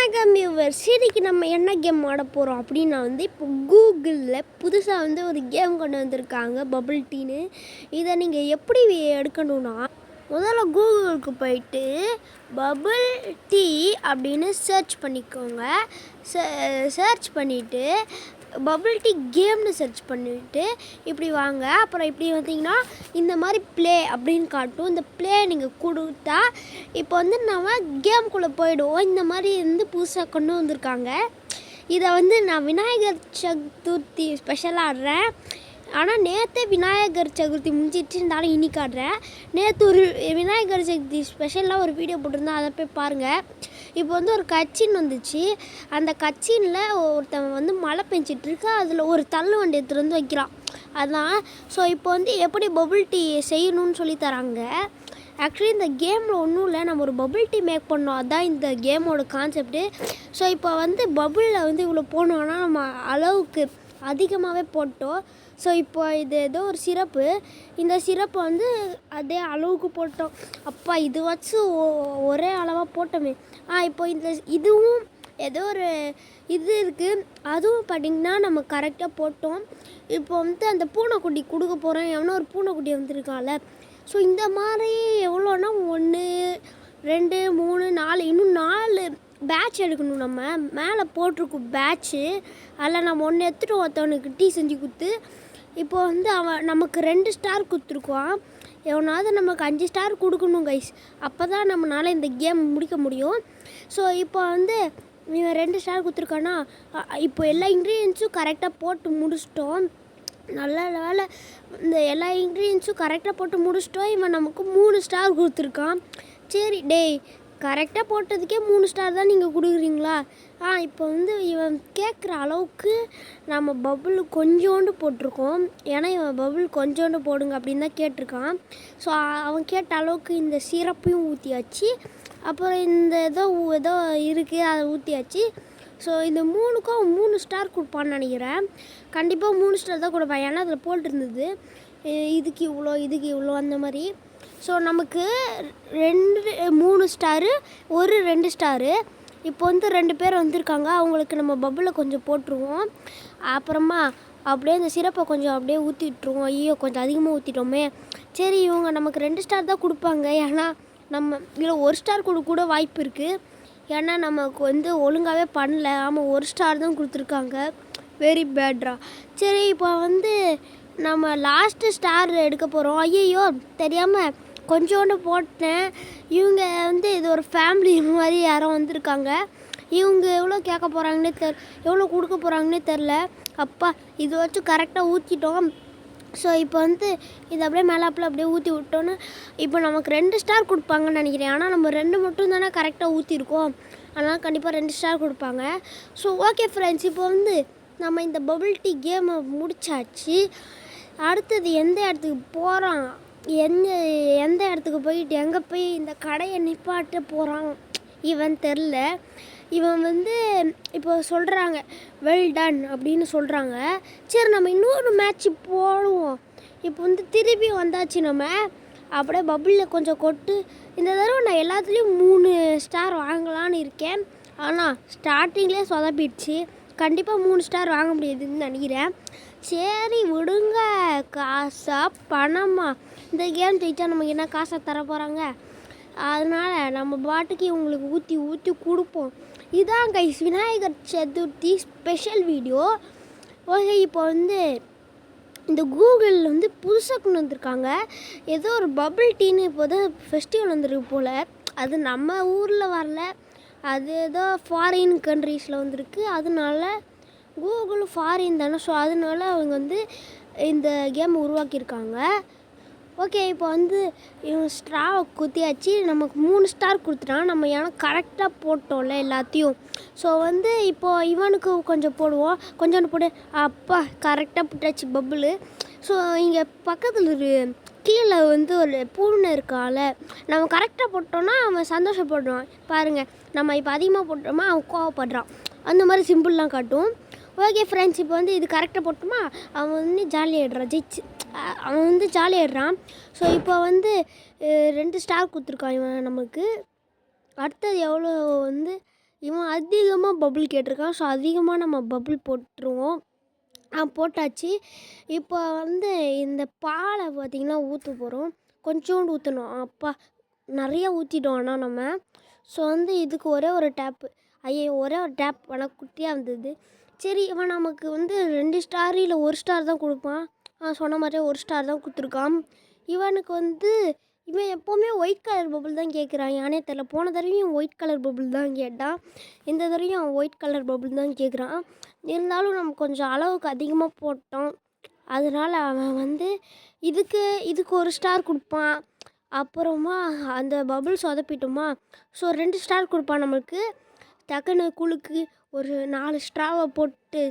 வணக்கம் வியூவர்ஸ். இன்னைக்கு நம்ம என்ன கேம் ஆட போகிறோம் அப்படின்னா இப்போ கூகுளில் புதுசாக ஒரு கேம் கொண்டு வந்திருக்காங்க, பபிள் டீன்னு. இதை நீங்கள் எப்படி எடுக்கணும்னா, முதல்ல கூகுளுக்கு போயிட்டு பபிள் டீ அப்படின்னு சர்ச் பண்ணிக்கோங்க. சர்ச் பண்ணிவிட்டு பபிள் டீ கேம்னு சர்ச் பண்ணிவிட்டு இப்படி வாங்க. அப்புறம் இப்படி வந்தீங்கன்னா இந்த மாதிரி ப்ளே அப்படின்னு காட்டும். இந்த ப்ளே நீங்கள் கொடுத்தா இப்போ நம்ம கேம்குள்ளே போயிடுவோம். இந்த மாதிரி புதுசாக கொண்டு வந்திருக்காங்க. இதை நான் விநாயகர் சதுர்த்தி ஸ்பெஷலாக ஆடுறேன். ஆனால் நேற்றே விநாயகர் சதுர்த்தி முடிஞ்சிட்டு இருந்தாலும் இன்னைக்கு ஆடுறேன். நேற்று ஒரு விநாயகர் சதுர்த்தி ஸ்பெஷலாக ஒரு வீடியோ போட்டிருந்தேன், அதை போய் பாருங்கள். இப்போ ஒரு கட்சின் வந்துச்சு. அந்த கட்சினில் ஒருத்தவன் மழை பெஞ்சிட்ருக்கு. அதில் ஒரு தள்ளு வண்டி எடுத்துகிட்டு வைக்கிறான். அதான் ஸோ இப்போ எப்படி பபிள் டீ செய்யணும்னு சொல்லி தராங்க. ஆக்சுவலி இந்த கேமில் ஒன்றும் இல்லை, நம்ம ஒரு பபிள் டீ மேக் பண்ணோம். அதுதான் இந்த கேமோட கான்செப்ட்டு. ஸோ இப்போ பபிளில் இவ்வளோ போனோன்னா நம்ம அளவுக்கு அதிகமாகவே போட்டோம். ஸோ இப்போ இது ஏதோ ஒரு சிரப்பு. இந்த சிரப்பை அதே அளவுக்கு போட்டோம். அப்பா இது வச்சு ஒரே அளவாக போட்டோமே. இப்போ இதுவும் ஏதோ ஒரு இது இருக்குது. அதுவும் பார்த்திங்கன்னா நம்ம கரெக்டாக போட்டோம். இப்போ அந்த பூனைக்குட்டி கொடுக்க போகிறோம். எவனோ ஒரு பூனைக்குட்டி வந்திருக்கான்ல. ஸோ இந்த மாதிரி எவ்வளோன்னா 1 2 3 4 இன்னும் 4 பேட்ச் எடுக்கணும். நம்ம மேலே போட்டிருக்கோம் பேட்ச்சு. அதில் நம்ம ஒன்று எடுத்துகிட்டு ஒருத்தவனுக்கு டீ செஞ்சு கொடுத்து இப்போ அவன் நமக்கு 2 ஸ்டார் கொடுத்துருக்குவான். எவனாவது நமக்கு 5 ஸ்டார் கொடுக்கணும் கைஸ். அப்போ தான் நம்மளால் இந்த கேம் முடிக்க முடியும். ஸோ இப்போ இவன் 2 ஸ்டார் கொடுத்துருக்கானா. இப்போ எல்லா இன்க்ரீடியன்ஸும் கரெக்டாக போட்டு முடிச்சிட்டோம். நல்ல வேலை, இந்த எல்லா இன்க்ரீடியன்ஸும் கரெக்டாக போட்டு முடிச்சிட்டோம். இவன் நமக்கு 3 ஸ்டார் கொடுத்துருக்கான். சரி டேய், கரெக்டாக போட்டதுக்கே 3 ஸ்டார் தான் நீங்கள் கொடுக்குறீங்களா? இப்போ இவன் கேட்குற அளவுக்கு நம்ம பபுள் கொஞ்சோண்டு போட்டிருக்கோம். ஏன்னா இவன் பபுள் கொஞ்சோண்டு போடுங்க அப்படின்னு தான் கேட்டிருக்கான். ஸோ அவன் கேட்ட அளவுக்கு இந்த சிரப்பையும் ஊற்றியாச்சு. அப்புறம் இந்த ஏதோ இருக்குது, அதை ஊற்றியாச்சு. ஸோ இந்த 3க்கும் 3 ஸ்டார் கொடுப்பான்னு நினைக்கிறேன். கண்டிப்பாக 3 ஸ்டார் தான் கொடுப்பான். ஏன்னா அதில் போட்டிருந்தது இதுக்கு இவ்வளோ, இதுக்கு இவ்வளோ அந்த மாதிரி. ஸோ நமக்கு 3 ஸ்டாரு, 2 ஸ்டாரு. இப்போ 2 பேர் வந்திருக்காங்க. அவங்களுக்கு நம்ம பபுளில் கொஞ்சம் போட்டுருவோம். அப்புறமா அப்படியே இந்த சிரப்பை கொஞ்சம் அப்படியே ஊற்றி விட்டுருவோம். ஐயோ, கொஞ்சம் அதிகமாக ஊற்றிட்டோமே. சரி, இவங்க நமக்கு 2 ஸ்டார் தான் கொடுப்பாங்க. ஏன்னா நம்ம இதில் 1 ஸ்டார் கூட வாய்ப்பு இருக்குது. ஏன்னா நமக்கு ஒழுங்காகவே பண்ணல. ஆமாம், 1 ஸ்டார் தான் கொடுத்துருக்காங்க. வெரி பேட்ரா. சரி, இப்போ நம்ம லாஸ்ட்டு ஸ்டார் எடுக்க போகிறோம். ஐயையோ, தெரியாமல் கொஞ்சோண்டு போட்டேன். இவங்க இது ஒரு ஃபேமிலி மாதிரி யாரோ வந்திருக்காங்க. இவங்க எவ்வளோ கேட்க போகிறாங்கன்னே எவ்வளோ கொடுக்க போகிறாங்கன்னே தெரில. அப்பா, இது வச்சு கரெக்டாக ஊற்றிட்டோம். ஸோ இப்போ இது அப்படியே மேலாப்பில் அப்படியே ஊற்றி விட்டோன்னு இப்போ நமக்கு 2 ஸ்டார் கொடுப்பாங்கன்னு நினைக்கிறேன். ஆனால் நம்ம 2 மட்டும் தானே கரெக்டாக ஊற்றிருக்கோம். அதனால் கண்டிப்பாக 2 ஸ்டார் கொடுப்பாங்க. ஸோ ஓகே ஃப்ரெண்ட்ஸ், இப்போ நம்ம இந்த பபிள் டீ கேமை முடிச்சாச்சு. அடுத்தது எந்த இடத்துக்கு போகிறான், எந்த இடத்துக்கு போயிட்டு எங்கே போய் இந்த கடையை நிப்பாட்ட போகிறான் இவன் தெரில. இவன் இப்போ சொல்கிறாங்க வெல் டன் அப்படின்னு சொல்கிறாங்க. சரி, நம்ம இன்னொரு மேட்ச்சு போடுவோம். இப்போ திருப்பி வந்தாச்சு. நம்ம அப்படியே பபிளில் கொஞ்சம் கொட்டு. இந்த தடவை நான் எல்லாத்துலேயும் 3 ஸ்டார் வாங்கலான்னு இருக்கேன். ஆனால் ஸ்டார்டிங்லேயே சொதப்பிடுச்சு. கண்டிப்பாக 3 ஸ்டார் வாங்க முடியாதுன்னு நினைக்கிறேன். சரி விடுங்க, காசா பணமா, இந்த கேம் ஜெயிச்சா நமக்கு என்ன காசை தர போகிறாங்க? அதனால் நம்ம பாட்டுக்கு இவங்களுக்கு ஊற்றி ஊற்றி கொடுப்போம். இதான் guys Vinayagar Chaturthi special video. Okay, இப்போ இந்த கூகுளில் புதுசாக கொண்டு வந்திருக்காங்க. ஏதோ ஒரு பபிள் டீன்னு இப்போ தான் ஃபெஸ்டிவல் வந்திருக்கு போல். அது நம்ம ஊரில் வரல, அது ஏதோ ஃபாரின் கண்ட்ரீஸில் வந்திருக்கு. அதனால கூகுள் ஃபாரின் தானே. ஸோ அதனால அவங்க இந்த கேம் உருவாக்கியிருக்காங்க. ஓகே, இப்போ இவன் ஸ்ட்ராவை குத்தியாச்சு. நமக்கு 3 ஸ்டார் கொடுத்துட்டான். நம்ம ஏன்னா கரெக்டாக போட்டோம்ல எல்லாத்தையும். ஸோ இப்போ இவனுக்கு கொஞ்சம் போடுவோம். கொஞ்சோண்டு போடு. அப்பா, கரெக்டாக போட்டாச்சு பபுள். ஸோ இங்கே பக்கத்தில் ஒரு கீழே ஒரு பூனை இருக்கால, நம்ம கரெக்டாக போட்டோன்னா அவன் சந்தோஷப்படுவான். பாருங்கள், நம்ம இப்போ அதிகமாக போட்டோமா அவன் கோவப்படுறான். அந்த மாதிரி சிம்பிள்லாம் காட்டும். ஓகே ஃப்ரெண்ட்ஸ், இப்போ இது கரெக்டாக போட்டோமா அவன் ஜாலியாகிடுறான். அவன் ஜாலியாகிடுறான். ஸோ இப்போ 2 ஸ்டார் கொடுத்துருக்கான் இவன் நமக்கு. அடுத்தது எவ்வளோ இவன் அதிகமாக பபுள் கேட்டிருக்கான். ஸோ அதிகமாக நம்ம பபுள் போட்டுருவோம். போட்டாச்சு. இப்போ வந்து இந்த பாலை பார்த்திங்கன்னா ஊற்ற போகிறோம். கொஞ்சோண்டு ஊற்றணும். அப்பா நிறையா ஊற்றிட்டோம் ஆனால் நம்ம. ஸோ வந்து இதுக்கு ஒரே ஒரு டேப்பு. ஒரே ஒரு டேப் ஆனால் குட்டியாக இருந்தது. சரி இவன் நமக்கு வந்து 2 ஸ்டார் இல்லை 1 ஸ்டார் தான் கொடுப்பான். சொன்ன மாதிரியே 1 ஸ்டார் தான் கொடுத்துருக்கான். இவனுக்கு வந்து இவன் எப்போவுமே ஒயிட் கலர் பபுள் தான் கேட்குறான். யானே தெரில. போன தடவையும் ஒயிட் கலர் பபுள் தான் கேட்டான். இந்த தடவையும் அவன் ஒயிட் கலர் பபுள் தான் கேட்குறான். இருந்தாலும் நம்ம கொஞ்சம் அளவுக்கு அதிகமாக போட்டோம். அதனால் அவன் வந்து இதுக்கு 1 ஸ்டார் கொடுப்பான். அப்புறமா அந்த பபுள் சொதப்பிட்டோமா, ஸோ 2 ஸ்டார் கொடுப்பான் நம்மளுக்கு. டக்குன்னு குலுக்கு ஒரு 4 ஸ்ட்ராவை போட்டு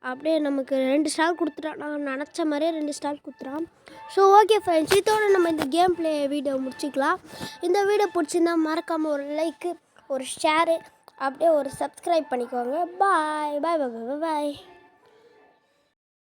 அப்படியே நமக்கு 2 ஸ்டார் கொடுத்துட்டான். நான் நினச்ச மாதிரியே 2 ஸ்டார் கொடுத்துட்டான். ஸோ ஓகே ஃப்ரெண்ட்ஸ், இதோட நம்ம இந்த கேம் ப்ளே வீடியோ முடிச்சிக்கலாம். இந்த வீடியோ பிடிச்சிருந்தா மறக்காமல் ஒரு லைக்கு, ஒரு ஷேரு, அப்படியே ஒரு சப்ஸ்கிரைப் பண்ணிக்கோங்க. பாய் பாய் பாய் பாய் பாய்.